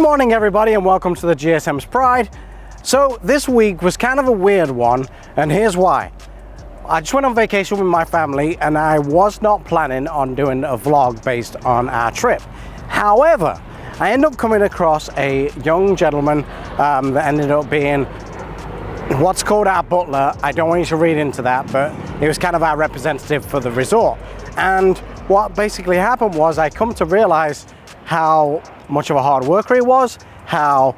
morning everybody and welcome to the GSM's Pride. So this week was kind of a weird one, and here's why. I just went on vacation with my family and I was not planning on doing a vlog based on our trip. However, I ended up coming across a young gentleman that ended up being what's called our butler. I don't want you to read into that, but he was kind of our representative for the resort. And what basically happened was I come to realize how much of a hard worker he was, how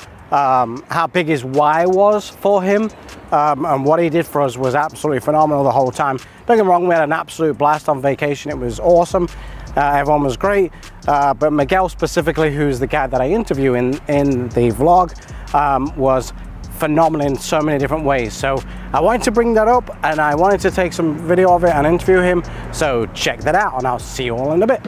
big his why was for him, and what he did for us was absolutely phenomenal the whole time. Don't get me wrong, we had an absolute blast on vacation. It was awesome. Everyone was great, but Miguel specifically, who's the guy that I interview in the vlog, was phenomenal in so many different ways. So I wanted to bring that up and I wanted to take some video of it and interview him. So check that out and I'll see you all in a bit.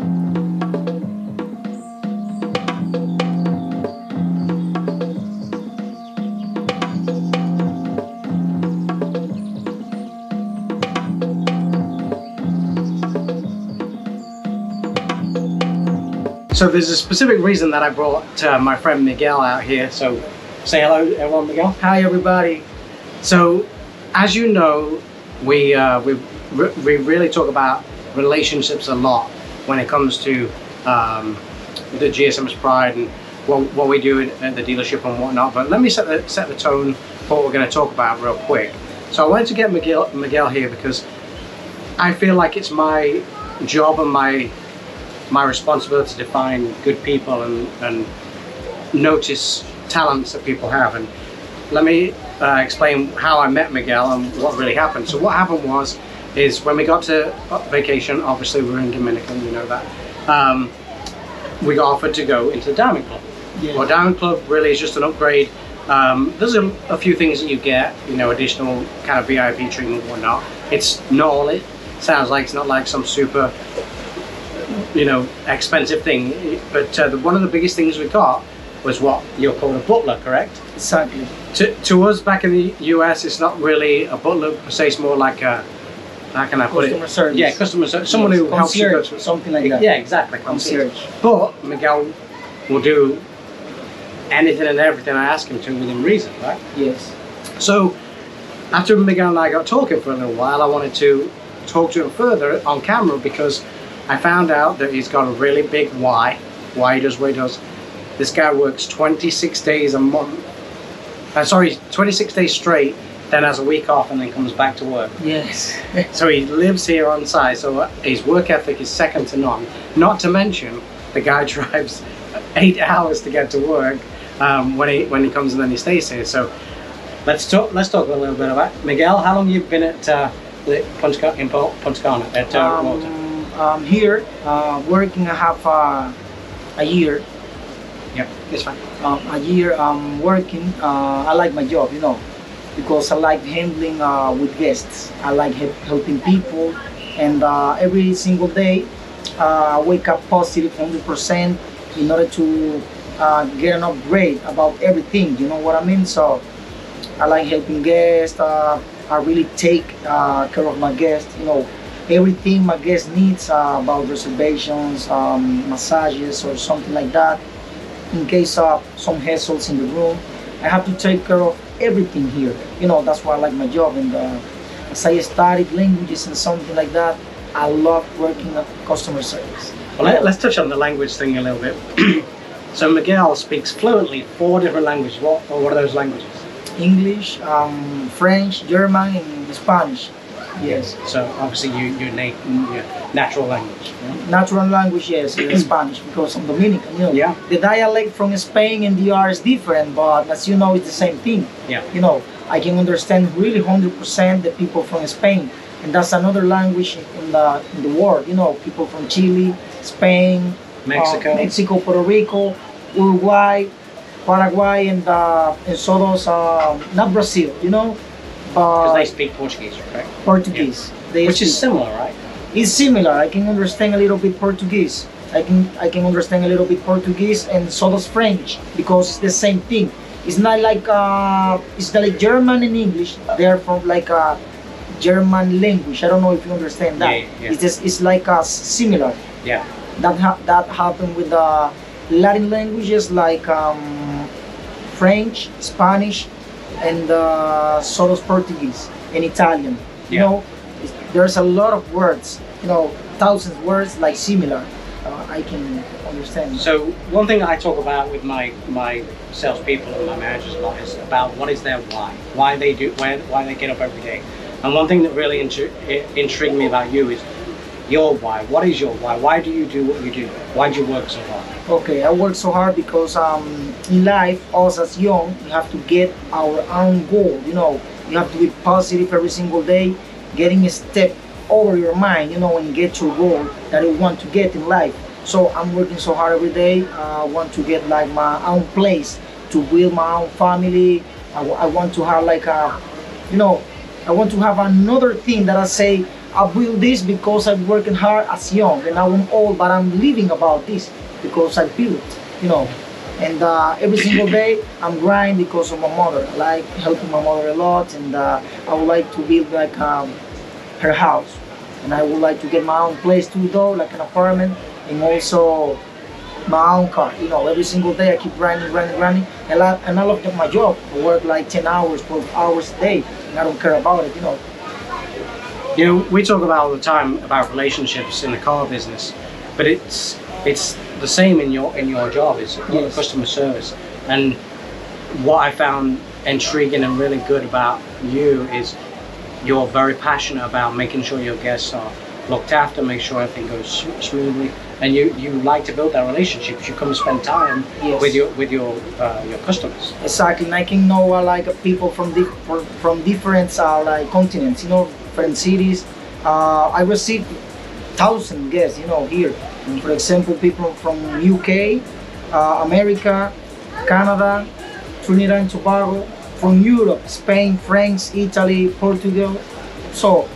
So there's a specific reason that I brought my friend Miguel out here. So say hello everyone, Miguel. Hi everybody. So as you know, we really talk about relationships a lot when it comes to the GSM's Pride and what we do at the dealership and whatnot. But let me set the tone for what we're going to talk about real quick. So I wanted to get Miguel here because I feel like it's my job and my responsibility to find good people and notice talents that people have. And let me explain how I met Miguel and what really happened. So what happened is when we got to vacation, obviously we were in Dominican, you know that, we got offered to go into the Diamond Club. Yeah. Well, Diamond Club really is just an upgrade. There's a few things that you get, you know, additional kind of VIP treatment and whatnot. It's not all it sounds like. It's not like some super, you know, expensive thing, but one of the biggest things we got was what you're called a butler, correct? Exactly. To us back in the US, it's not really a butler per se. It's more like a, how can I put it? Customer service. Yeah, customer service. Someone who helps you go through something like that. Yeah, exactly. Concierge. But Miguel will do anything and everything I ask him to within reason, right? Yes. So after Miguel and I got talking for a little while, I wanted to talk to him further on camera because I found out that he's got a really big why he does what he does. This guy works 26 days a month. 26 days straight, then has a week off and then comes back to work. Yes. So he lives here on site, so his work ethic is second to none. Not to mention, the guy drives 8 hours to get to work when he comes and then he stays here. So let's talk a little bit about Miguel. How long have you been at Punta Cana at Walter? Here, working I have a year. Yeah, it's fine. A year working. I like my job, you know, because I like handling with guests. I like helping people, and every single day I wake up positive 100% in order to get an upgrade about everything. You know what I mean? So I like helping guests. I really take care of my guests. You know, everything my guest needs about reservations, massages or something like that. In case of some hassles in the room, I have to take care of everything here. You know, that's why I like my job. And as I studied languages and something like that, I love working at customer service. Well, let's touch on the language thing a little bit. So Miguel speaks fluently 4 different languages. What are those languages? English, French, German, and Spanish. Yes. So obviously your natural language. Yeah? Natural language, yes, Spanish, because I'm Dominican. You know, yeah. The dialect from Spain and DR is different, but as you know, it's the same thing. Yeah. You know, I can understand really 100% the people from Spain, and that's another language in the world. You know, people from Chile, Spain, Mexico, Puerto Rico, Uruguay, Paraguay, and so those not Brazil. You know. Because they speak Portuguese, right? Portuguese. Yeah. Which is similar, right? It's similar. I can understand a little bit Portuguese. I can understand a little bit Portuguese, and so does French, because it's the same thing. It's not like it's like German and English. They're from like a German language. I don't know if you understand that. Yeah. It's like similar. Yeah. That happened with the Latin languages like French, Spanish, and sort of Portuguese and Italian. You know, there's a lot of words. You know, thousands of words like similar. I can understand. So one thing I talk about with my salespeople and my managers a lot is about what is their why they do, why they get up every day. And one thing that really intrigued me about you is your why. What is your why? Why do you do what you do? Why do you work so hard? Okay, I work so hard because in life, us as young, we have to get our own goal. You know, you have to be positive every single day, getting a step over your mind, you know, and get your goal that you want to get in life. So I'm working so hard every day. I want to get like my own place, to build my own family. I want to have like a, you know, I want to have another thing that I say, I build this because I'm working hard as young, and now I'm old, but I'm living about this because I built, you know. And every single day I'm grinding because of my mother. I like helping my mother a lot, and I would like to build like her house, and I would like to get my own place too, though, like an apartment, and also my own car. You know, every single day I keep grinding, and I love my job. I work like 10 hours, 12 hours a day, and I don't care about it, you know. You know, we talk about all the time about relationships in the car business, but it's the same in your job. It's customer service. And what I found intriguing and really good about you is you're very passionate about making sure your guests are looked after, make sure everything goes smoothly, and you like to build that relationship. You come spend time with your customers. Exactly, and I can know like people from different like continents, you know, different cities. I receive thousands guests, you know, here. And for example, people from UK, America, Canada, Trinidad and Tobago, from Europe, Spain, France, Italy, Portugal. So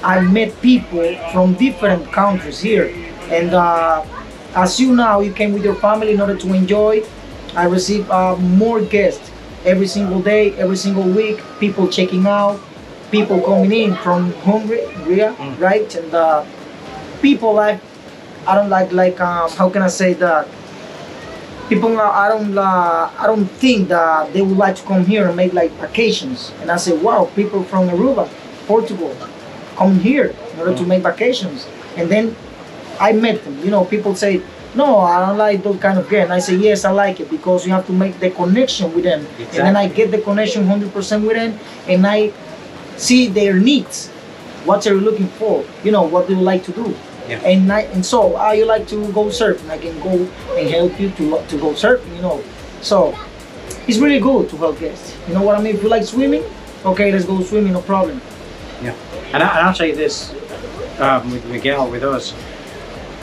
I met people from different countries here, and as you know, you came with your family in order to enjoy. I receive more guests every single day, every single week. People checking out, people coming in from Hungary, right? And people like, I don't like how can I say that? People, I don't think that they would like to come here and make like vacations. And I say, wow, people from Aruba, Portugal, come here in order to make vacations. And then I met them. You know, people say, no, I don't like those kind of guests. And I say, yes, I like it, because you have to make the connection with them. Exactly. And then I get the connection 100% with them, and I see their needs, what they're looking for, you know, what they would like to do. Yeah. And so you like to go surfing, I can go and help you to go surfing, you know. So it's really good to help guests. You know what I mean? If you like swimming, okay, let's go swimming, no problem. Yeah, and I'll tell you this, with Miguel, with us,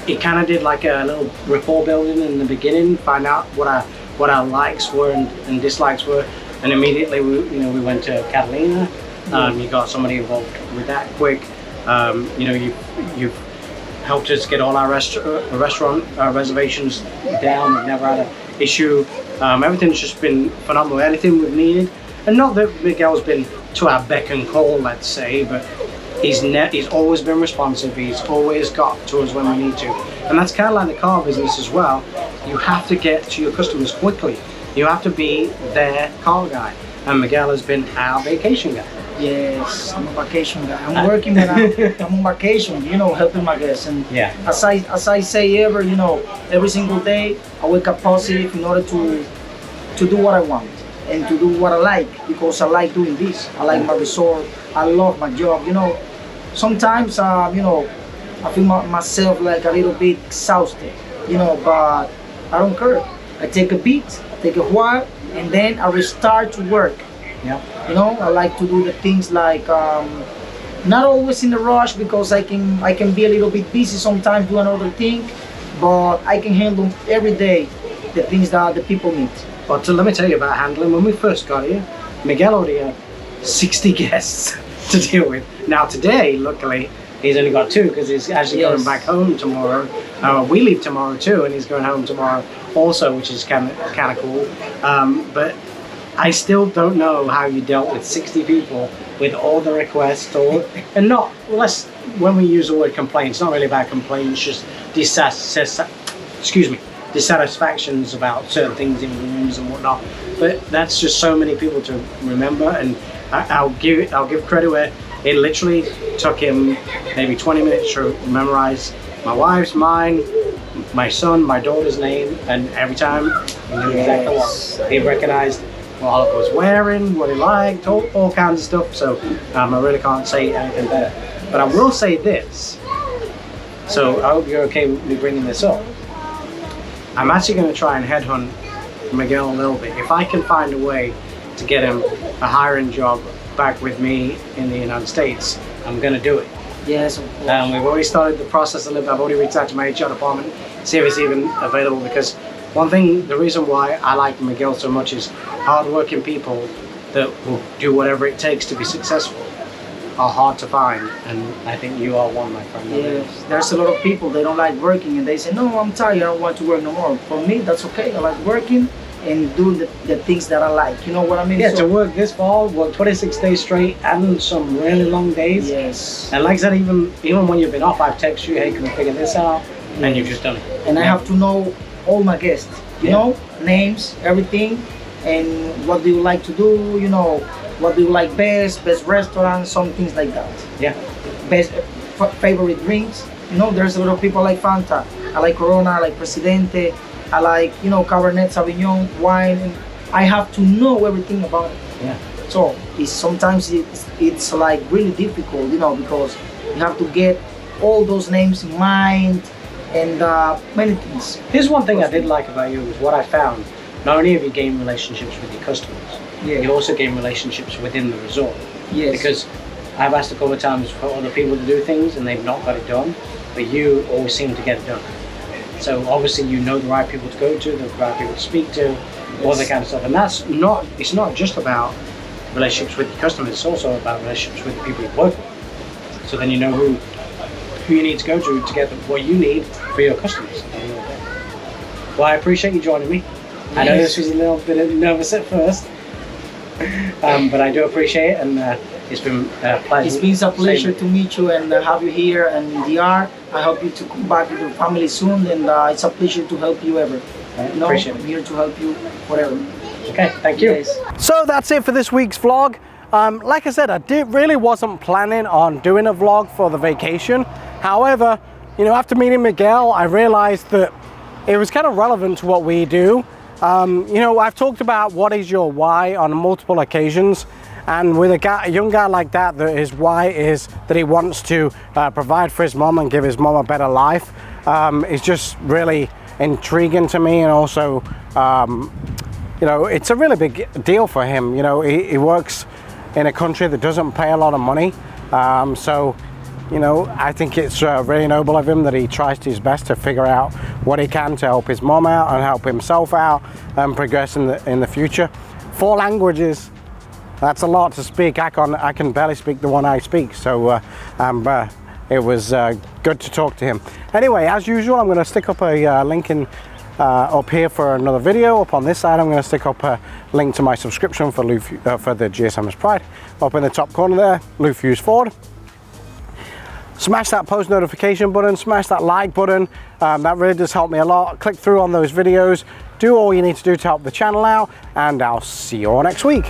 it kind of did like a little rapport building in the beginning, find out what our likes were and dislikes were, and immediately we went to Catalina. You got somebody involved with that quick. You know, you've helped us get all our restaurant reservations down. We've never had an issue. Everything's just been phenomenal. Anything we've needed, and not that Miguel's been to our beck and call, let's say, but he's always been responsive. He's always got to us when we need to, and that's kind of like the car business as well. You have to get to your customers quickly. You have to be their car guy, and Miguel has been our vacation guy. Yes, I'm a vacation guy. I'm working when I'm on vacation, you know, helping my guests. And as I say you know, every single day I wake up positive in order to do what I want and to do what I like, because I like doing this. I like my resort. I love my job. You know, sometimes you know, I feel myself like a little bit exhausted, you know, but I don't care. I take a beat, I take a while, and then I restart to work. Yeah. You know, I like to do the things like not always in a rush, because I can be a little bit busy sometimes doing another thing, but I can handle every day the things that the people need. But let me tell you about handling. When we first got here, Miguel already had 60 guests to deal with. Now today, luckily, he's only got 2, because he's actually going back home tomorrow. We leave tomorrow too, and he's going home tomorrow also, which is kind of cool. But I still don't know how you dealt with 60 people with all the requests, and not less. When we use the word complaints, it's not really about complaints, just dissatisfactions about certain things in rooms and whatnot. but that's just so many people to remember, and I'll give credit where it literally took him maybe 20 minutes to memorize my wife's, mine, my son, my daughter's name, and every time he knew exactly what he recognized what Oliver was wearing, what he liked, all kinds of stuff. So I really can't say anything better. But I will say this. So I hope you're okay with me bringing this up. I'm actually going to try and headhunt Miguel a little bit. If I can find a way to get him a hiring job back with me in the United States, I'm going to do it. Yes, of course. We've already started the process a little bit. I've already reached out to my HR department, see if it's even available, because one thing, the reason why I like Miguel so much is hard-working people that will do whatever it takes to be successful are hard to find, and I think you are one, my friend. Yes, there's a lot of people, they don't like working and they say, no, I'm tired, I don't want to work no more. For me, that's okay. I like working and doing the things that I like. You know what I mean? Yeah, so, to work this far, work 26 days straight and some really long days. Yes. And like I said, even when you've been off, I've texted you, hey, can we figure this out? Yes. And you've just done it. And I have to know all my guests, you know, names, everything, and what do you like to do, you know, what do you like best restaurants, some things like that. Yeah. Best favorite drinks. You know, there's a lot of people like Fanta. I like Corona, I like Presidente, I like, you know, Cabernet Sauvignon, wine. And I have to know everything about it. Yeah. So sometimes it's like really difficult, you know, because you have to get all those names in mind and many things. Here's one thing I did like about you was what I found. Not only have you gained relationships with your customers, you also gain relationships within the resort. Yes. Because I've asked a couple of times for other people to do things and they've not got it done, but you always seem to get it done. So obviously you know the right people to go to, the right people to speak to, all that kind of stuff. And it's not just about relationships with your customers, it's also about relationships with the people you work with. So then you know who you need to go to get what you need for your customers. Well, I appreciate you joining me. Yes. I know this was a little bit nervous at first, but I do appreciate it, and it's been a pleasure. It's been a pleasure to meet you and have you here in DR. I hope you to come back with your family soon, and it's a pleasure to help you ever. You know, appreciate it. I'm here to help you forever. Okay, thank you. Yes. So that's it for this week's vlog. Like I said, I really wasn't planning on doing a vlog for the vacation. However, you know, after meeting Miguel, I realized that it was kind of relevant to what we do. You know, I've talked about what is your why on multiple occasions, and with a young guy like that, his why is that he wants to provide for his mom and give his mom a better life. It's just really intriguing to me, and also, you know, it's a really big deal for him. You know, he works in a country that doesn't pay a lot of money, so you know, I think it's really noble of him that he tries his best to figure out what he can to help his mom out and help himself out and progress in the future. 4 languages, that's a lot to speak. I can barely speak the one I speak, so it was good to talk to him. Anyway, as usual, I'm going to stick up a link in up here for another video. Up on this side, I'm going to stick up a link to my subscription for the GSM's Pride. Up in the top corner there, Lou Fuse Ford. Smash that post notification button, smash that like button, that really does help me a lot. Click through on those videos, do all you need to do to help the channel out, and I'll see you all next week.